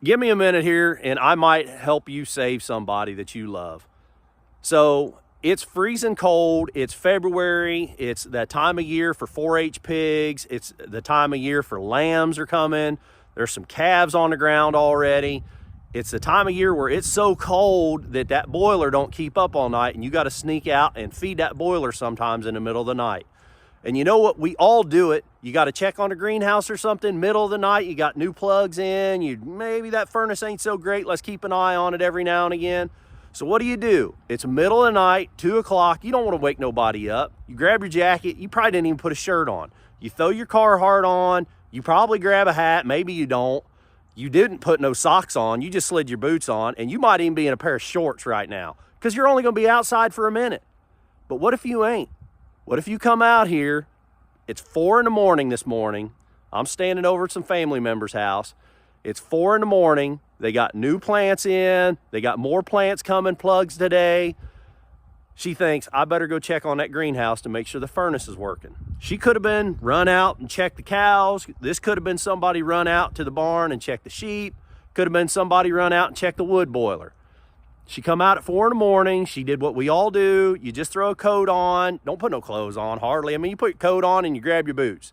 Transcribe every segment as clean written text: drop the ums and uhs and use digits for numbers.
give me a minute here and I might help you save somebody that you love. So it's freezing cold. It's February. It's that time of year for 4-H pigs. It's the time of year for lambs are coming. There's some calves on the ground already. It's the time of year where it's so cold that that boiler don't keep up all night, and you got to sneak out and feed that boiler sometimes in the middle of the night. And you know what? We all do it. You got to check on a greenhouse or something, middle of the night, you got new plugs in, maybe that furnace ain't so great. Let's keep an eye on it every now and again. So what do? It's middle of the night, 2 o'clock. You don't want to wake nobody up. You grab your jacket. You probably didn't even put a shirt on. You throw your Carhartt on. You probably grab a hat. Maybe you don't. You didn't put no socks on. You just slid your boots on. And you might even be in a pair of shorts right now because you're only going to be outside for a minute. But what if you ain't? What if you come out here? It's 4 in the morning this morning. I'm standing over at some family member's house. It's 4 in the morning. They got new plants in. They got more plants coming, plugs today. She thinks, I better go check on that greenhouse to make sure the furnace is working. She could have been run out and check the cows. This could have been somebody run out to the barn and check the sheep. Could have been somebody run out and check the wood boiler. She come out at 4 in the morning. She did what we all do. You just throw a coat on. Don't put no clothes on, hardly. I mean, you put your coat on and you grab your boots.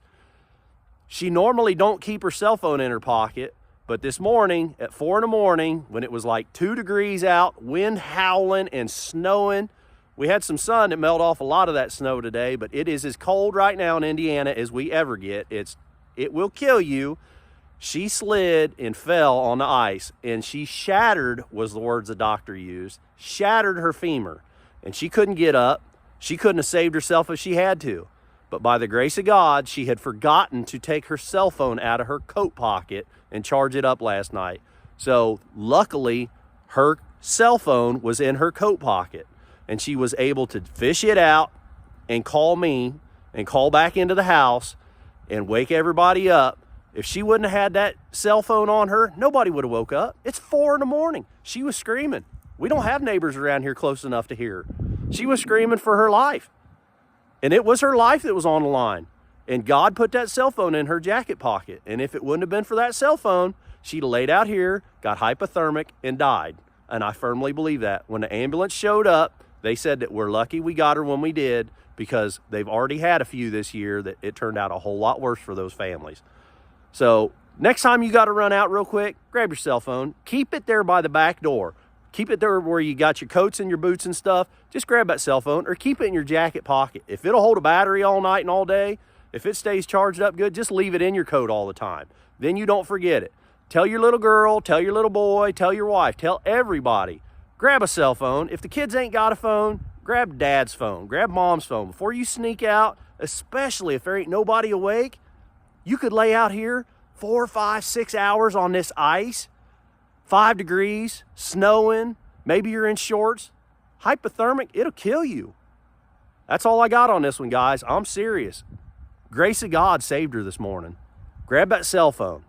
She normally don't keep her cell phone in her pocket. But this morning at 4 in the morning, when it was like 2 degrees out, wind howling and snowing, we had some sun that melted off a lot of that snow today, but it is as cold right now in Indiana as we ever get. It will kill you. She slid and fell on the ice, and she shattered, was the words the doctor used, shattered her femur. And she couldn't get up. She couldn't have saved herself if she had to. But by the grace of God, she had forgotten to take her cell phone out of her coat pocket and charge it up last night. So luckily, her cell phone was in her coat pocket, and she was able to fish it out and call me and call back into the house and wake everybody up. If she wouldn't have had that cell phone on her, nobody would have woke up. It's 4 in the morning. She was screaming. We don't have neighbors around here close enough to hear her. She was screaming for her life. And it was her life that was on the line. And God put that cell phone in her jacket pocket. And if it wouldn't have been for that cell phone, she'd have laid out here, got hypothermic, and died. And I firmly believe that. When the ambulance showed up, they said that we're lucky we got her when we did, because they've already had a few this year that it turned out a whole lot worse for those families. So next time you got to run out real quick, grab your cell phone. Keep it there by the back door. Keep it there where you got your coats and your boots and stuff. Just grab that cell phone or keep it in your jacket pocket. If it'll hold a battery all night and all day, if it stays charged up good, just leave it in your coat all the time. Then you don't forget it. Tell your little girl, tell your little boy, tell your wife, tell everybody. Grab a cell phone. If the kids ain't got a phone, grab dad's phone, grab mom's phone. Before you sneak out, especially if there ain't nobody awake, you could lay out here 4, 5, 6 hours on this ice, 5 degrees, snowing, maybe you're in shorts. Hypothermic, it'll kill you. That's all I got on this one, guys. I'm serious. Grace of God saved her this morning. Grab that cell phone.